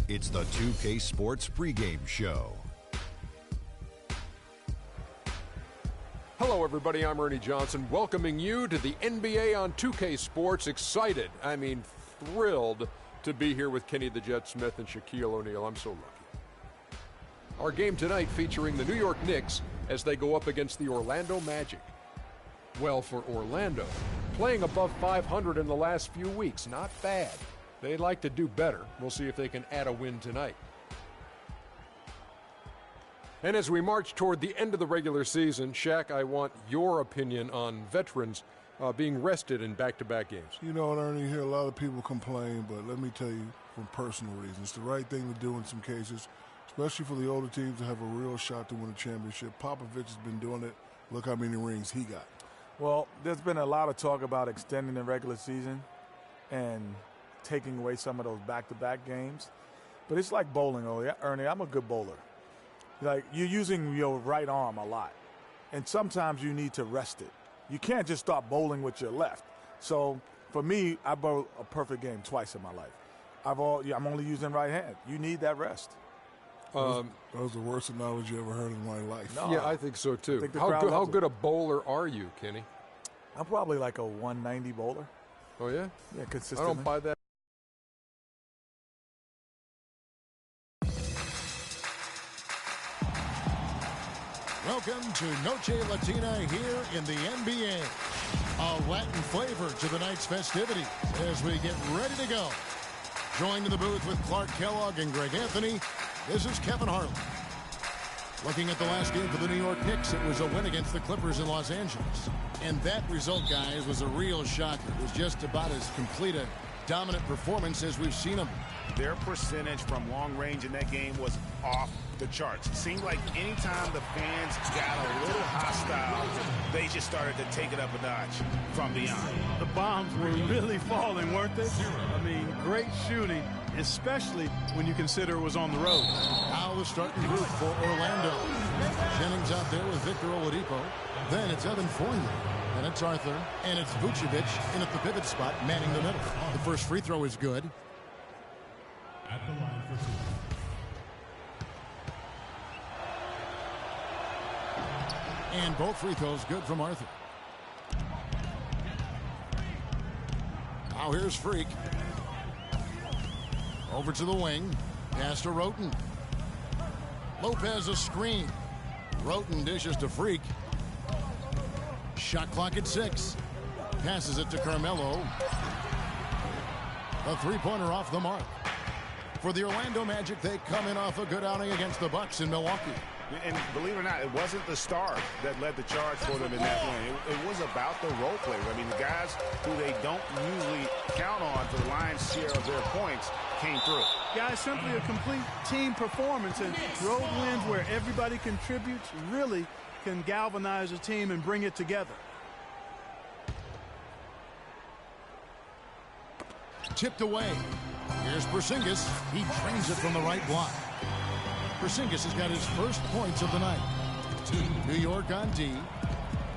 It's the 2K Sports pregame show. Hello, everybody. I'm Ernie Johnson, welcoming you to the NBA on 2K Sports. Excited, I mean thrilled to be here with Kenny the Jet Smith and Shaquille O'Neal. I'm so lucky. Our game tonight featuring the New York Knicks as they go up against the Orlando Magic. Well, for Orlando, playing above 500 in the last few weeks, not bad. They'd like to do better. We'll see if they can add a win tonight. And as we march toward the end of the regular season, Shaq, I want your opinion on veterans being rested in back-to-back games. You know what, Ernie, you hear a lot of people complain, but let me tell you from personal reasons, it's the right thing to do in some cases, especially for the older teams to have a real shot to win a championship. Popovich has been doing it. Look how many rings he got. Well, there's been a lot of talk about extending the regular season and taking away some of those back-to-back games. But it's like bowling, Ernie. I'm a good bowler. Like, you're using your right arm a lot, and sometimes you need to rest it. You can't just start bowling with your left. So, for me, I bowled a perfect game twice in my life. I'm only using right hand. You need that rest. That was the worst analogy I ever heard in my life. No, yeah, I think so, too. How good a bowler are you, Kenny? I'm probably like a 190 bowler. Oh, yeah? Yeah, consistently. I don't buy that. Welcome to Noche Latina here in the NBA. A Latin flavor to the night's festivities as we get ready to go. Joined in the booth with Clark Kellogg and Greg Anthony, this is Kevin Harlan. Looking at the last game for the New York Knicks, it was a win against the Clippers in Los Angeles. And that result, guys, was a real shocker. It was just about as complete a dominant performance as we've seen them. Their percentage from long range in that game was off the charts. It seemed like anytime the fans got a little hostile, they just started to take it up a notch from beyond. The bombs were really falling, weren't they? I mean, great shooting, especially when you consider it was on the road. Now the starting group for Orlando. Jennings out there with Victor Oladipo. Then it's Evan Fournier. And it's Arthur. And it's Vucevic in at the pivot spot, manning the middle. The first free throw is good. at the line for two. And both free throws good from Arthur. Now here's Freak. Over to the wing. Pass to Roten. Lopez a screen. Roten dishes to Freak. Shot clock at 6. Passes it to Carmelo. A three-pointer off the mark. For the Orlando Magic, they come in off a good outing against the Bucks in Milwaukee. And believe it or not, it wasn't the stars that led the charge for them in that win. It was about the role players. I mean, the guys who they don't usually count on for the lion's share of their points came through. Guys, simply a complete team performance, and road wins where everybody contributes really can galvanize a team and bring it together. Tipped away. Here's Porzingis. He drains it from the right block. Porzingis has got his first points of the night. New York on D.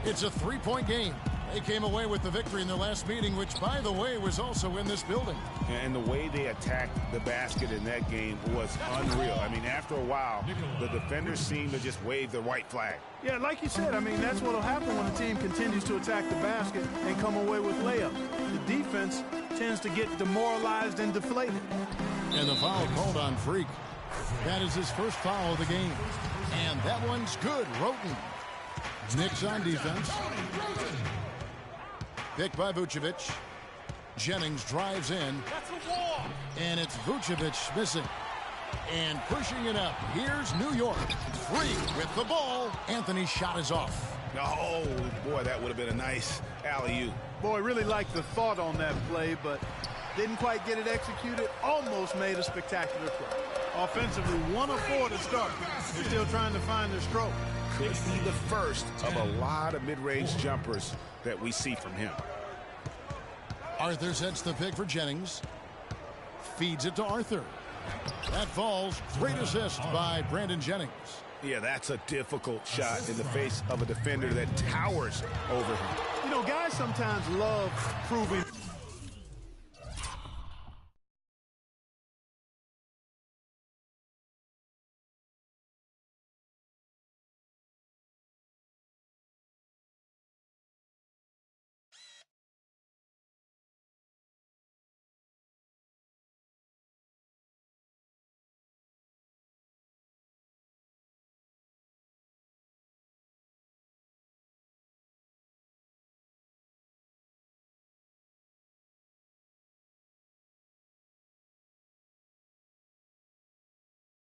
It's a three-point game. They came away with the victory in their last meeting, which, by the way, was also in this building. And the way they attacked the basket in that game was unreal. I mean, after a while, the defenders seemed to just wave the white flag. Yeah, like you said, I mean, that's what will happen when a team continues to attack the basket and come away with layups. The defense tends to get demoralized and deflated. And the foul called on Freak. That is his first foul of the game. And that one's good. Roten. Knicks on defense. Picked by Vucevic. Jennings drives in. And it's Vucevic missing. And pushing it up. Here's New York. Freak with the ball. Anthony's shot is off. Oh, boy, that would have been a nice alley-oop. Boy, really liked the thought on that play, but didn't quite get it executed. Almost made a spectacular play. Offensively, 1 of 4 to start. They're still trying to find their stroke. Could be the first of a lot of mid-range jumpers that we see from him. Arthur sets the pick for Jennings. Feeds it to Arthur. That falls. Great assist by Brandon Jennings. Yeah, that's a difficult shot in the face of a defender that towers over him. You know, guys sometimes love proving.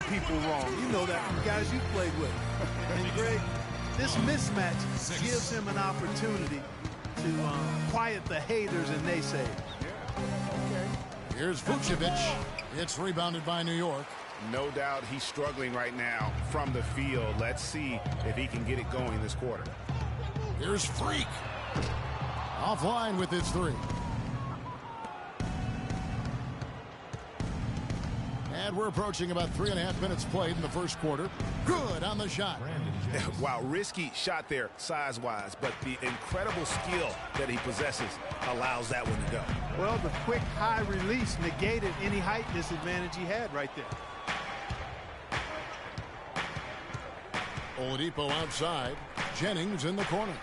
People wrong. You know that from guys you've played with. And Greg, this mismatch gives him an opportunity to quiet the haters and naysayers. Here's Vucevic. It's rebounded by New York. No doubt he's struggling right now from the field. Let's see if he can get it going this quarter. Here's Freak. Offline with his 3. And we're approaching about 3.5 minutes played in the first quarter. Good on the shot. Wow, risky shot there size-wise, but the incredible skill that he possesses allows that one to go. Well, the quick high release negated any height disadvantage he had right there. Oladipo outside. Jennings in the corner.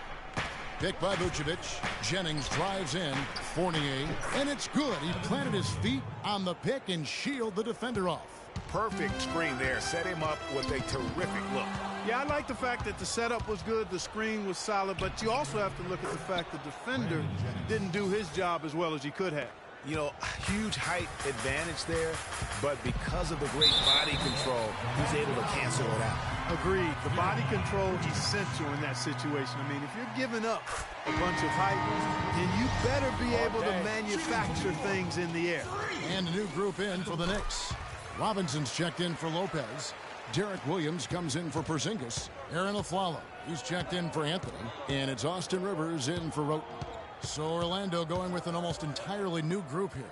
Picked by Vucevic. Jennings drives in. Fournier. And it's good. He planted his feet on the pick and shielded the defender off. Perfect screen there. Set him up with a terrific look. Yeah, I like the fact that the setup was good, the screen was solid, but you also have to look at the fact the defender didn't do his job as well as he could have. You know, huge height advantage there, but because of the great body control, he's able to cancel it out. Agreed. The body control essential in that situation. I mean, if you're giving up a bunch of height, then you better be able to manufacture things in the air. And a new group in for the Knicks. Robinson's checked in for Lopez. Derek Williams comes in for Porzingis. Aaron Aflalo, he's checked in for Anthony. And it's Austin Rivers in for Roten. So Orlando going with an almost entirely new group here.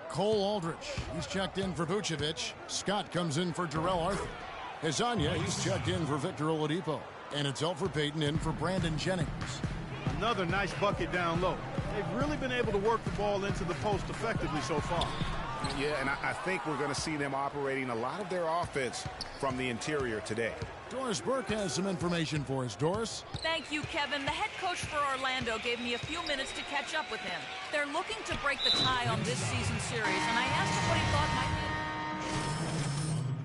Cole Aldrich, he's checked in for Vucevic. Scott comes in for Jarrell Arthur. Hezonja, he's checked in for Victor Oladipo. And it's Elfrid Payton in for Brandon Jennings. Another nice bucket down low. They've really been able to work the ball into the post effectively so far. Yeah, and I think we're going to see them operating a lot of their offense from the interior today. Doris Burke has some information for us. Doris? Thank you, Kevin. The head coach for Orlando gave me a few minutes to catch up with him. They're looking to break the tie on this season's series, and I asked him what he thought might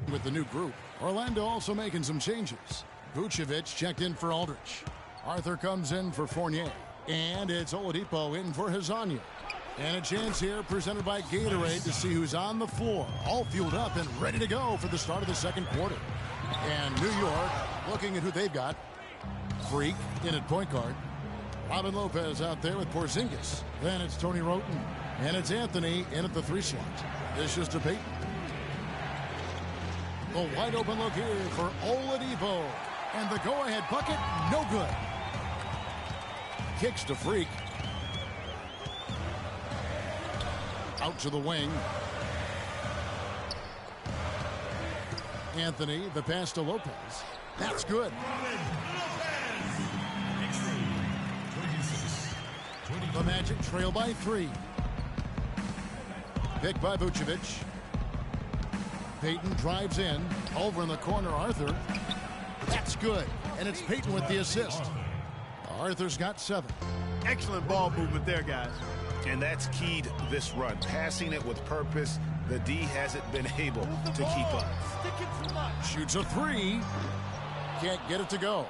be. With the new group, Orlando also making some changes. Vucevic checked in for Aldridge. Arthur comes in for Fournier. And it's Oladipo in for Hazanya. And a chance here presented by Gatorade to see who's on the floor. All fueled up and ready to go for the start of the second quarter. And New York looking at who they've got. Freak in at point guard. Robin Lopez out there with Porzingis. Then it's Tony Roten. And it's Anthony in at the 3 slot. This is to Payton. The wide open look here for Oladipo. And the go-ahead bucket, no good. Kicks to Freak. Out to the wing. Anthony, the pass to Lopez. That's good. The Magic trail by 3. Picked by Vucevic. Payton drives in. Over in the corner, Arthur. That's good. And it's Payton with the assist. Arthur's got 7. Excellent ball movement there, guys. And that's keyed this run. Passing it with purpose. The D hasn't been able to keep up. Shoots a 3. Can't get it to go.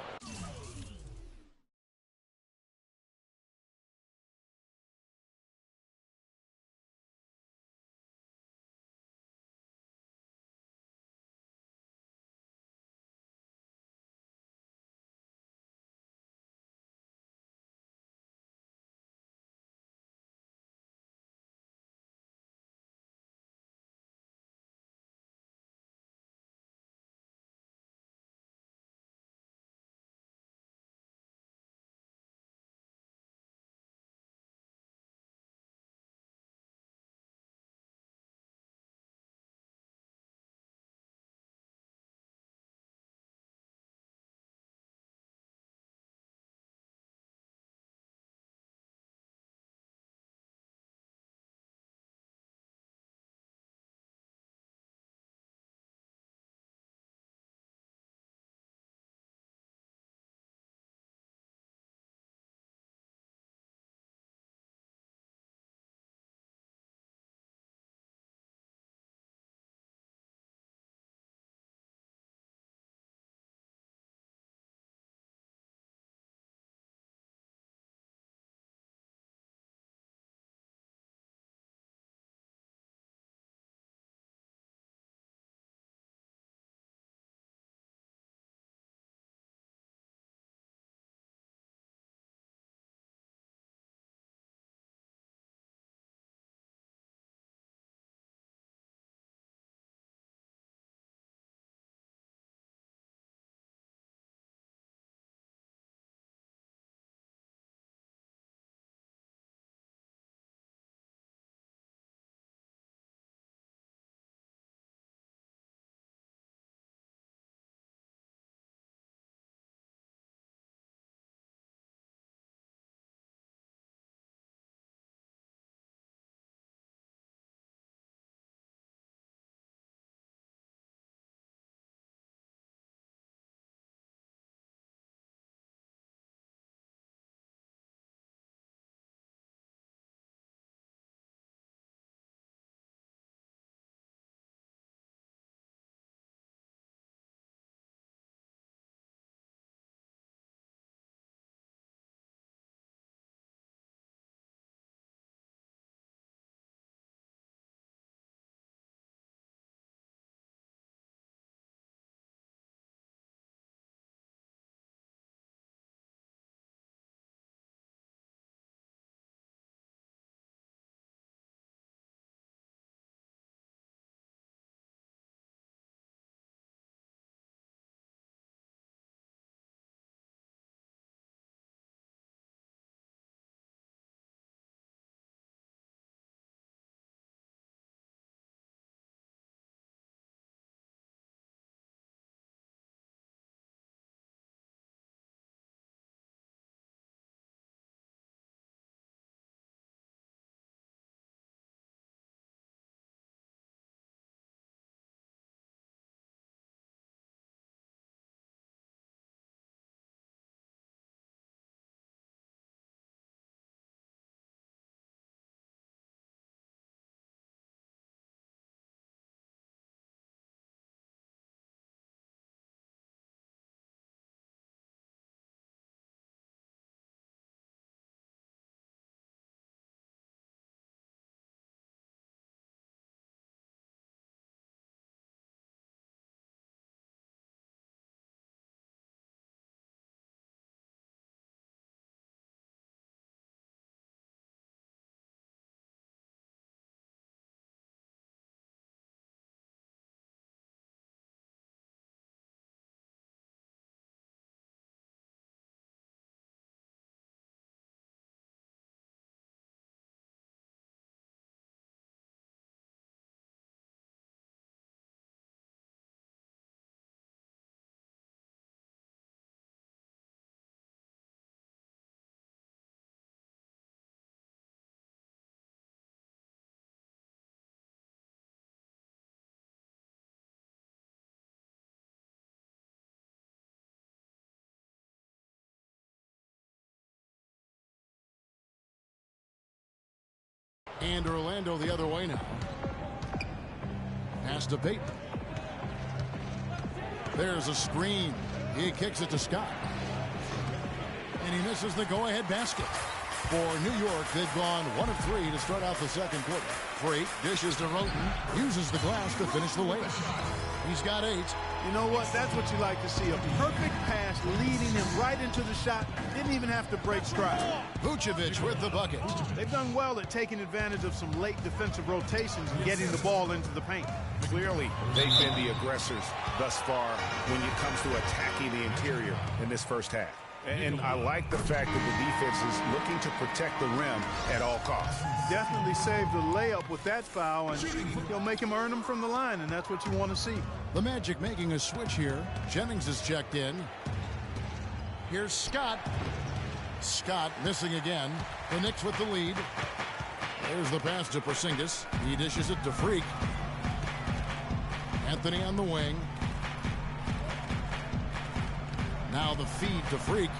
And Orlando the other way now. Pass to Peyton. There's a screen. He kicks it to Scott. And he misses the go-ahead basket. For New York, they've gone 1 of 3 to start out the second quarter. Freak dishes to Roten, uses the glass to finish the layup. He's got 8. You know what? That's what you like to see. A perfect pass leading him right into the shot. Didn't even have to break stride. Vucevic with the bucket. They've done well at taking advantage of some late defensive rotations and getting the ball into the paint. Clearly, they've been the aggressors thus far when it comes to attacking the interior in this first half. And I like the fact that the defense is looking to protect the rim at all costs. Definitely saved the layup with that foul, and he'll make him earn them from the line, and that's what you want to see. The Magic making a switch here. Jennings is checked in. Here's Scott. Scott missing again. The Knicks with the lead. There's the pass to Porzingis. He dishes it to Freak. Anthony on the wing. Now the feed to Freak.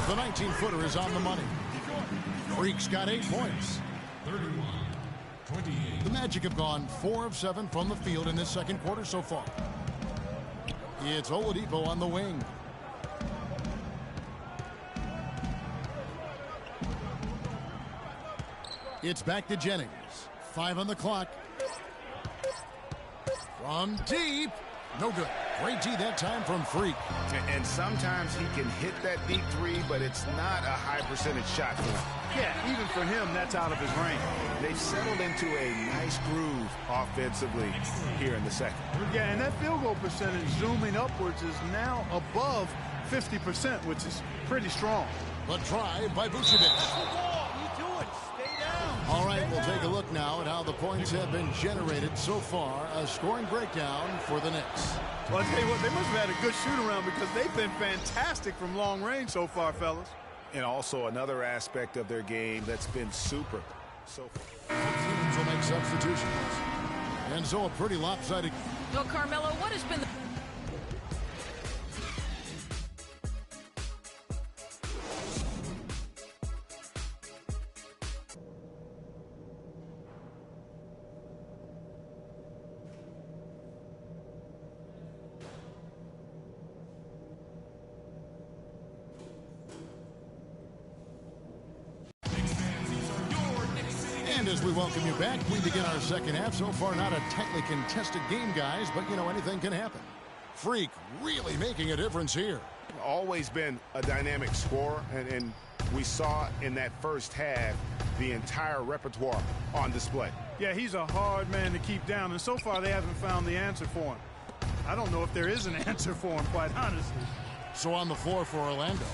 The 19-footer is on the money. Freak's got 8 points. 31-28. The Magic have gone 4 of 7 from the field in this second quarter so far. It's Oladipo on the wing. It's back to Jennings. 5 on the clock. From deep. No good. Great D that time from Freak. And sometimes he can hit that deep three, but it's not a high percentage shot for him. Yeah, even for him, that's out of his range. They've settled into a nice groove offensively here in the second. Yeah, and that field goal percentage zooming upwards is now above 50%, which is pretty strong. The drive by Vucevic. All right, we'll take a look now at how the points have been generated so far. A scoring breakdown for the Knicks. Well, I tell you what, they must have had a good shoot-around because they've been fantastic from long range so far, fellas. And also another aspect of their game that's been super. So teams will make substitutions. And so a pretty lopsided. So, Carmelo, what has been the... And as we welcome you back, we begin our second half. So far, not a tightly contested game, guys, but, you know, anything can happen. Freak really making a difference here. Always been a dynamic scorer, and we saw in that first half the entire repertoire on display. Yeah, he's a hard man to keep down, and so far they haven't found the answer for him. I don't know if there is an answer for him, quite honestly. So on the floor for Orlando,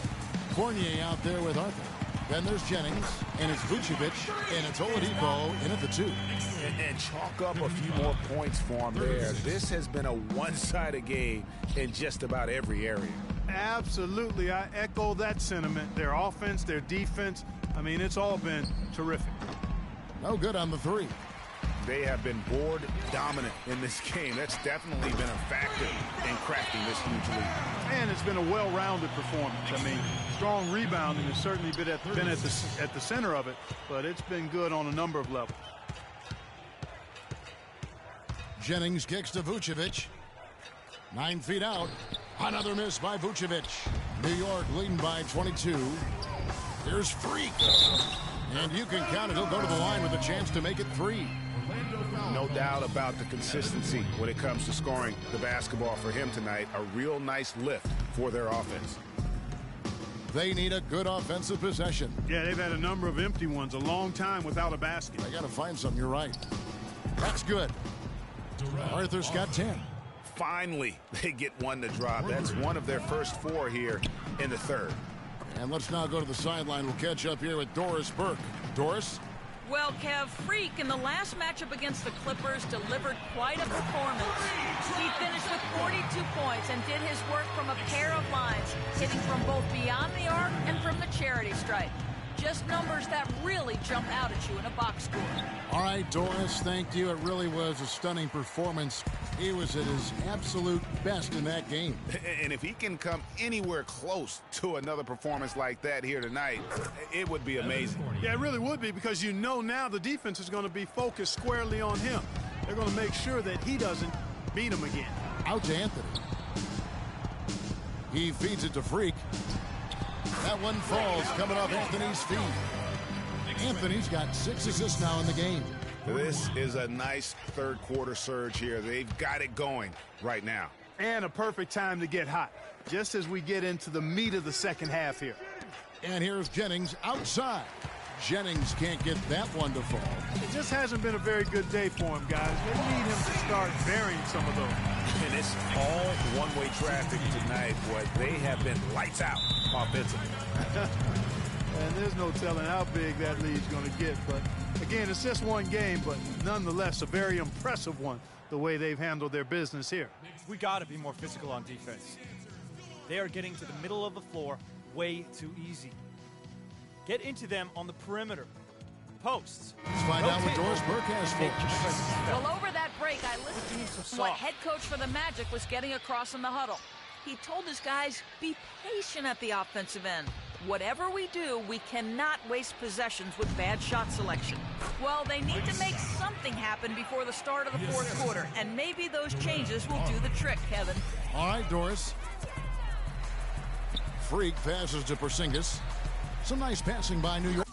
Fournier out there with Arthur. Then there's Jennings, and it's Vucevic, and it's Oladipo in at the 2. And chalk up a few more points for him there. This has been a one-sided game in just about every area. Absolutely. I echo that sentiment. Their offense, their defense, I mean, it's all been terrific. No good on the 3. They have been board dominant in this game. That's definitely been a factor in crafting this huge lead. And it's been a well-rounded performance. I mean, strong rebounding has certainly been at the center of it, but it's been good on a number of levels. Jennings kicks to Vucevic. 9 feet out. Another miss by Vucevic. New York leading by 22. Here's Freak. And you can count it. He'll go to the line with a chance to make it 3. No doubt about the consistency when it comes to scoring the basketball for him tonight. A real nice lift for their offense. They need a good offensive possession. Yeah, they've had a number of empty ones, a long time without a basket. They got to find something. You're right. That's good. Arthur's got 10. Finally, they get one to drop. That's one of their first 4 here in the third. And let's now go to the sideline. We'll catch up here with Doris Burke. Doris? Well, Kev, Freak in the last matchup against the Clippers delivered quite a performance. He finished with 42 points and did his work from a pair of lines, hitting from both beyond the arc and from the charity stripe. Just numbers that really jump out at you in a box score. All right, Doris, thank you. It really was a stunning performance. He was at his absolute best in that game. And if he can come anywhere close to another performance like that here tonight, it would be amazing. Yeah, it really would be, because you know now the defense is going to be focused squarely on him. They're going to make sure that he doesn't beat him again. Out to Anthony. He feeds it to Freak. That one falls coming off Anthony's feet. Anthony's got 6 assists now in the game. This is a nice third-quarter surge here. They've got it going right now. And a perfect time to get hot, just as we get into the meat of the second half here. And here's Jennings outside. Jennings can't get that one to fall. It just hasn't been a very good day for him, guys. They need him to start burying some of those. And it's all one-way traffic tonight, but they have been lights out offensively. And there's no telling how big that lead's going to get. But, again, it's just one game, but nonetheless a very impressive one, the way they've handled their business here. We got to be more physical on defense. They are getting to the middle of the floor way too easy. Get into them on the perimeter. Posts. Let's find out what Doris Burke has for us. Well, over that break, I listened to what head coach for the Magic was getting across in the huddle. He told his guys, be patient at the offensive end. Whatever we do, we cannot waste possessions with bad shot selection. Well, they need to make something happen before the start of the fourth quarter, and maybe those changes will do the trick, Kevin. All right, Doris. Freak passes to Porzingis. Some nice passing by New York.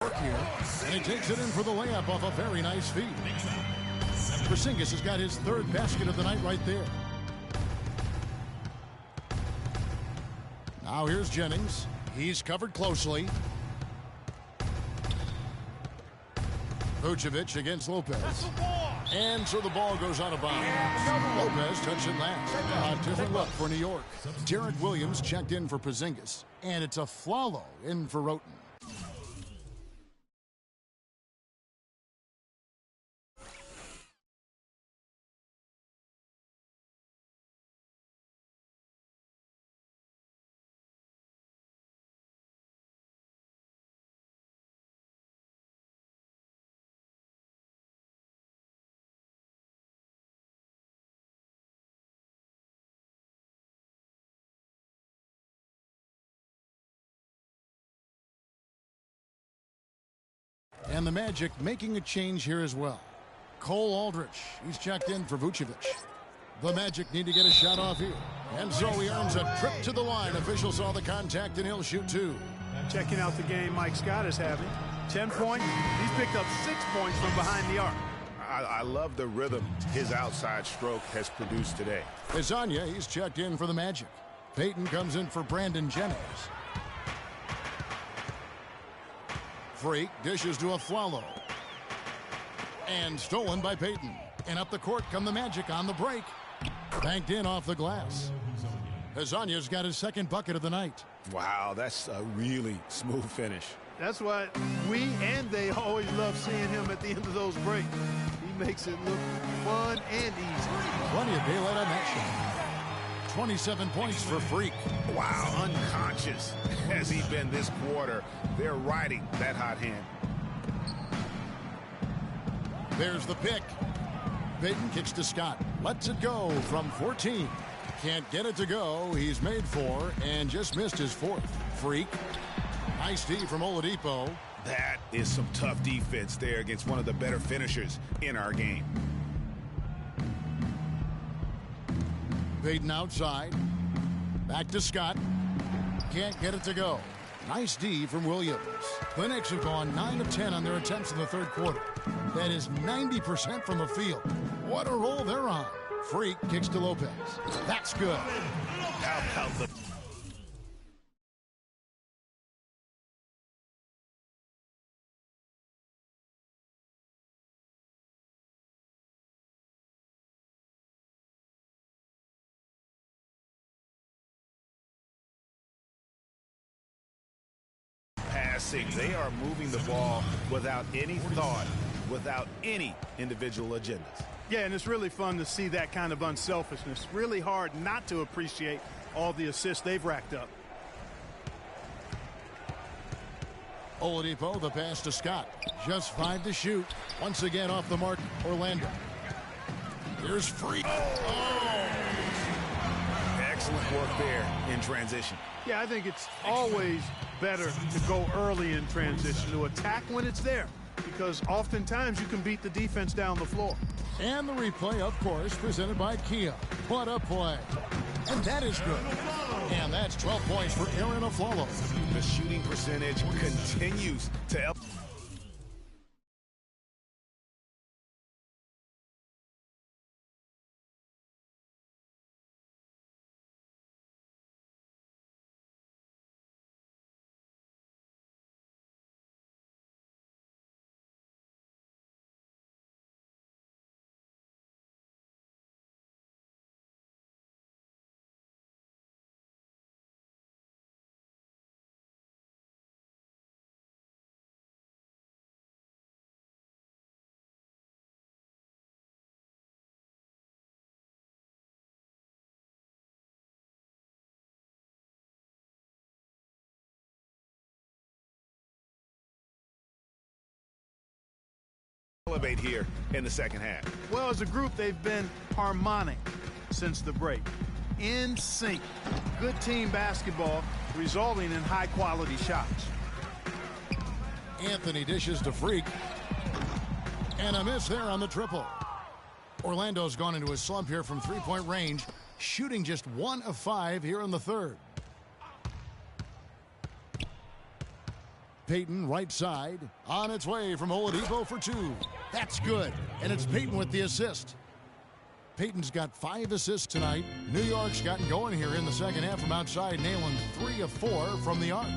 Here, and he takes it in for the layup off a very nice feed. Porzingis has got his third basket of the night right there. Now here's Jennings. He's covered closely. Vucevic against Lopez. And so the ball goes out of bounds. Lopez touched it last. A different look for New York. Derek Williams checked in for Porzingis. And it's a Flalo in for Roten. And the Magic making a change here as well. Cole Aldrich, he's checked in for Vucevic. The Magic need to get a shot off here. And so he earns a trip to the line. Official saw the contact and he'll shoot two. Checking out the game Mike Scott is having. 10 points. He's picked up 6 points from behind the arc. I love the rhythm his outside stroke has produced today. Hezonja, he's checked in for the Magic. Payton comes in for Brandon Jennings. Freak dishes to Afflalo. And stolen by Payton. And up the court come the Magic on the break. Banked in off the glass. Hezonja's got his second bucket of the night. Wow, that's a really smooth finish. That's why we and they always love seeing him at the end of those breaks. He makes it look fun and easy. Plenty of daylight on that shot. 27 points for Freak. Wow, unconscious has he been this quarter. They're riding that hot hand. There's the pick. Payton kicks to Scott. Lets it go from 14. Can't get it to go. He's made 4 and just missed his 4th. Freak. Nice D from Oladipo. That is some tough defense there against one of the better finishers in our game. Payton outside. Back to Scott. Can't get it to go. Nice D from Williams. The Knicks have gone 9 of 10 on their attempts in the third quarter. That is 90% from the field. What a roll they're on. Freak kicks to Lopez. That's good. How about the... passing. They are moving the ball without any thought, without any individual agendas. Yeah, and it's really fun to see that kind of unselfishness. Really hard not to appreciate all the assists they've racked up. Oladipo, the pass to Scott. Just 5 to shoot. Once again off the mark, Orlando. Here's Freak. Oh! Excellent work there in transition. Yeah, I think it's always better to go early in transition, to attack when it's there, because oftentimes you can beat the defense down the floor. And the replay, of course, presented by Kia. What a play. And that is good. And that's 12 points for Aaron Afflalo. The shooting percentage continues to... elevate here in the second half. Well, as a group, they've been harmonic since the break. In sync. Good team basketball resulting in high-quality shots. Anthony dishes to Freak. And a miss there on the triple. Orlando's gone into a slump here from three-point range, shooting just 1 of 5 here in the third. Payton, right side, on its way from Oladipo for 2. That's good, and it's Payton with the assist. Payton's got 5 assists tonight. New York's gotten going here in the second half from outside, nailing 3 of 4 from the arc.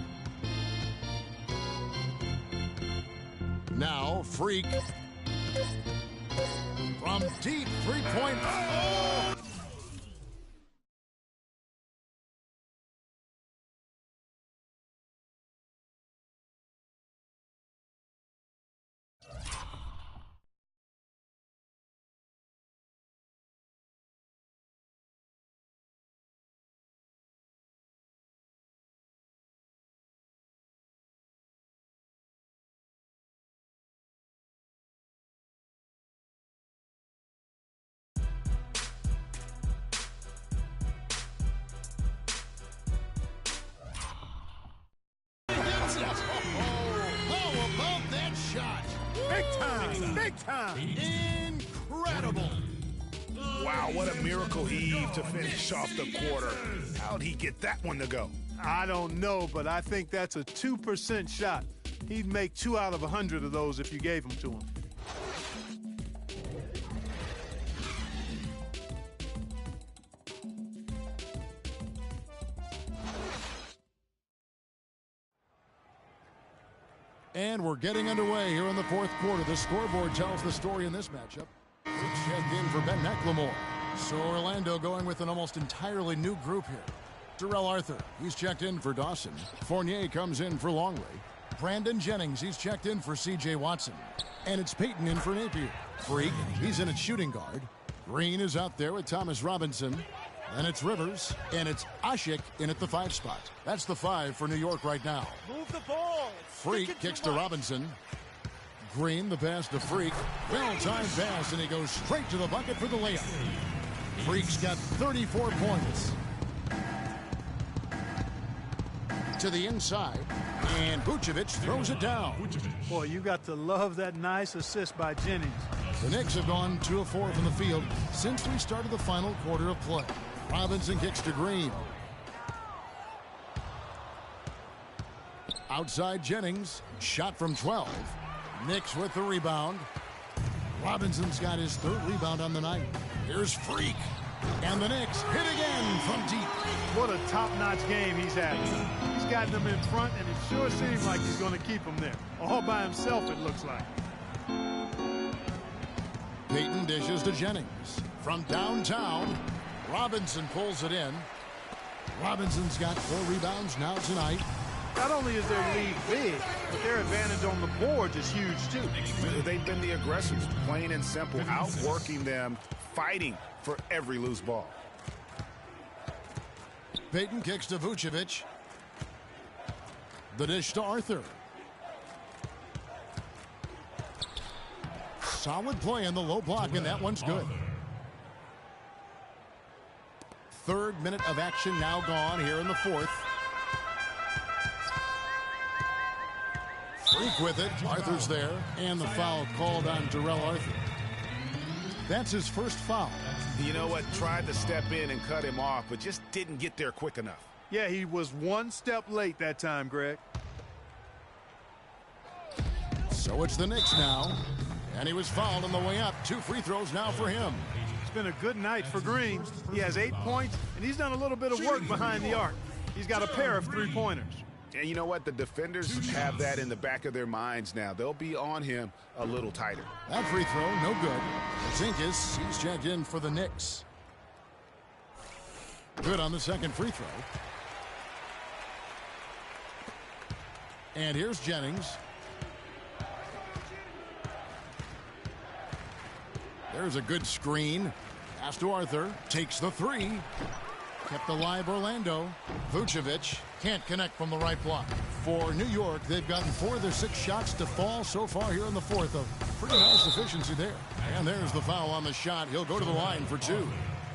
Now, Freak. From deep, three-point. Oh! How about that shot? Big time! Big time! Incredible! Wow, what a miracle heave to finish off the quarter. How'd he get that one to go? I don't know, but I think that's a 2% shot. He'd make 2 out of 100 of those if you gave them to him. And we're getting underway here in the fourth quarter. The scoreboard tells the story in this matchup. It's checked in for Ben McLemore. So Orlando going with an almost entirely new group here. Darrell Arthur, he's checked in for Dawson. Fournier comes in for Longley. Brandon Jennings, he's checked in for C.J. Watson. And it's Payton in for Napier. Freak, he's in at shooting guard. Green is out there with Thomas Robinson. And it's Rivers, and it's Ashik in at the 5 spot. That's the 5 for New York right now. Move the ball. Freak kicks to Robinson. Green, the pass to Freak. Well-timed pass, and he goes straight to the bucket for the layup. Freak's got 34 points. To the inside, and Vucevic throws it down. Boy, you got to love that nice assist by Jennings. The Knicks have gone 2 of 4 from the field since we started the final quarter of play. Robinson kicks to Green. Outside Jennings, shot from 12. Knicks with the rebound. Robinson's got his 3rd rebound on the night. Here's Freak. And the Knicks hit again from deep. What a top-notch game he's having. He's gotten them in front, and it sure seems like he's going to keep them there. All by himself, it looks like. Payton dishes to Jennings. From downtown, Robinson pulls it in. Robinson's got 4 rebounds now tonight. Not only is their lead big, but their advantage on the boards is huge, too. They've been the aggressors, plain and simple, outworking them, fighting for every loose ball. Payton kicks to Vucevic. The dish to Arthur. Solid play in the low block, and that one's good. 3rd minute of action now gone here in the 4th. Freak with it. Arthur's there. And the foul called on Darrell Arthur. That's his first foul. You know what? Tried to step in and cut him off, but just didn't get there quick enough. Yeah, he was 1 step late that time, Greg. So it's the Knicks now. And he was fouled on the way up. 2 free throws now for him. It's been a good night for Green. He has 8 points, and he's done a little bit of work behind the arc. He's got a pair of 3-pointers. And you know what? The defenders have that in the back of their minds now. They'll be on him a little tighter. That free throw, no good. Zinkas, he's checked in for the Knicks. Good on the 2nd free throw. And here's Jennings. There's a good screen. Pass to Arthur. Takes the 3. Kept alive Orlando. Vucevic can't connect from the right block. For New York, they've gotten 4 of their 6 shots to fall so far here in the 4th. A pretty nice efficiency there. And there's the foul on the shot. He'll go to the line for 2.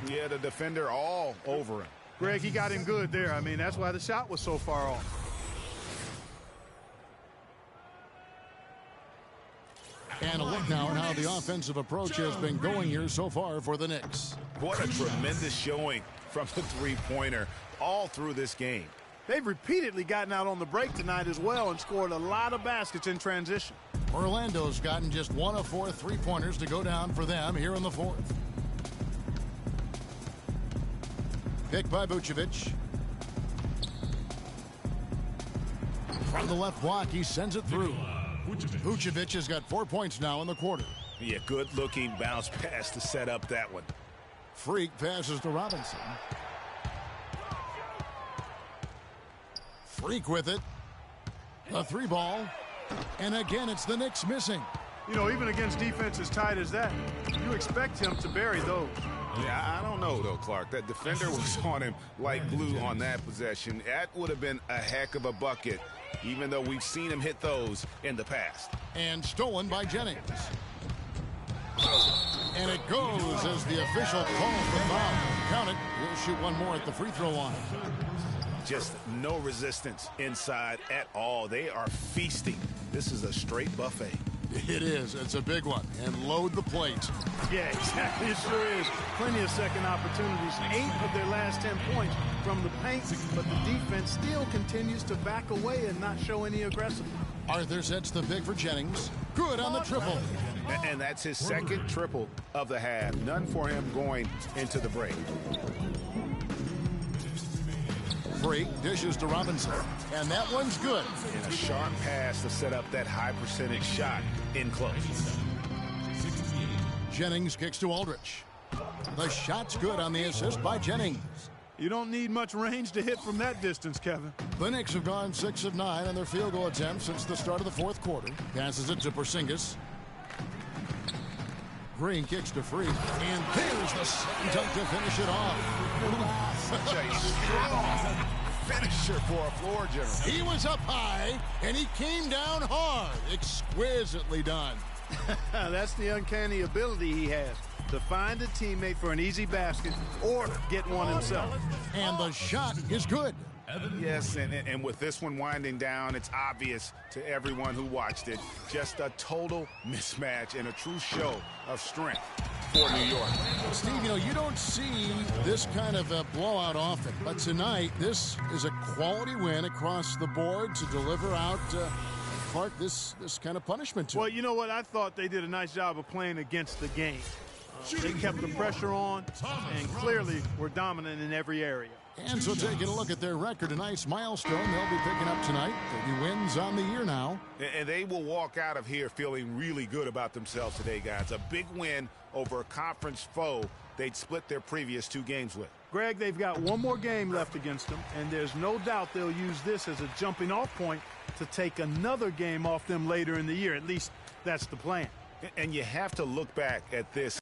Yeah, the defender all over him. Greg, he got him good there. I mean, that's why the shot was so far off. And a look now at how the offensive approach has been going here so far for the Knicks. What a tremendous showing from the 3-pointer all through this game. They've repeatedly gotten out on the break tonight as well and scored a lot of baskets in transition. Orlando's gotten just 1 of 4 3-pointers to go down for them here in the fourth. Picked by Vucevic. From the left block, he sends it through. Vucevic has got 4 points now in the quarter. Yeah, good-looking bounce pass to set up that one. Freak passes to Robinson. Freak with it. A 3-ball. And again, it's the Knicks missing. You know, even against defense as tight as that, you expect him to bury those. Yeah, I don't know, though, Clark. That defender was on him like glue on that possession. That would have been a heck of a bucket, even though we've seen him hit those in the past. And stolen by Jennings. And it goes as the official calls the foul. Count it. We'll shoot one more at the free throw line. Just no resistance inside at all. They are feasting. This is a straight buffet. It is. It's a big one. And load the plate. Yeah, exactly. It sure is. Plenty of second opportunities. 8 of their last 10 points from the paint, but the defense still continues to back away and not show any aggressiveness. Arthur sets the pick for Jennings. Good on the triple. And that's his second triple of the half. None for him going into the break. Freak dishes to Robinson. And that one's good. And a sharp pass to set up that high percentage shot in close. Jennings kicks to Aldridge. The shot's good on the assist by Jennings. You don't need much range to hit from that distance, Kevin. The Knicks have gone 6 of 9 on their field goal attempts since the start of the fourth quarter. Passes it to Porzingis. Green kicks to Freak. And there's the slam dunk to finish it off. Such a strong finisher for a floor general. He was up high, and he came down hard. Exquisitely done. That's the uncanny ability he has, to find a teammate for an easy basket or get one himself. And the shot is good. Yes, and with this one winding down, it's obvious to everyone who watched it. Just a total mismatch and a true show of strength for New York. Steve, you know, you don't see this kind of a blowout often, but tonight this is a quality win across the board to deliver out Clark this kind of punishment to. Well, you know what? I thought they did a nice job of playing against the game. They kept the pressure on and clearly were dominant in every area. And so taking a look at their record, a nice milestone they'll be picking up tonight. 30 wins on the year now. And they will walk out of here feeling really good about themselves today, guys. A big win over a conference foe they'd split their previous 2 games with. Greg, they've got one more game left against them, and there's no doubt they'll use this as a jumping off point to take another game off them later in the year. At least that's the plan. And you have to look back at this.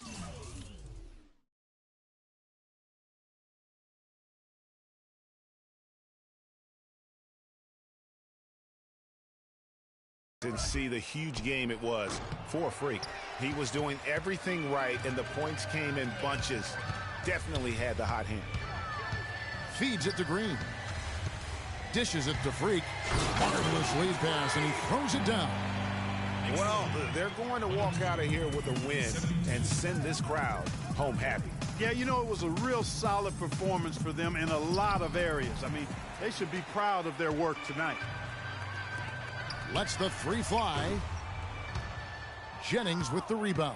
And see the huge game it was for Freak. He was doing everything right, and the points came in bunches. Definitely had the hot hand. Feeds it to Green. Dishes it to Freak. Marvelous lead pass, and he throws it down. Well, they're going to walk out of here with a win and send this crowd home happy. Yeah, you know, it was a real solid performance for them in a lot of areas. I mean, they should be proud of their work tonight. Lets the 3 fly. Jennings with the rebound.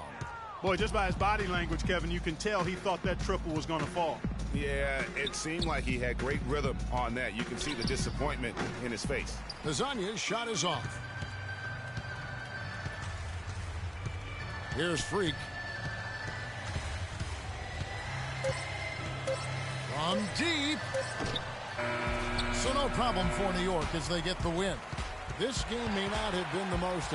Boy, just by his body language, Kevin, you can tell he thought that triple was going to fall. Yeah, it seemed like he had great rhythm on that. You can see the disappointment in his face. Pizzagna's shot is off. Here's Freak. From deep. So no problem for New York as they get the win. This game may not have been the most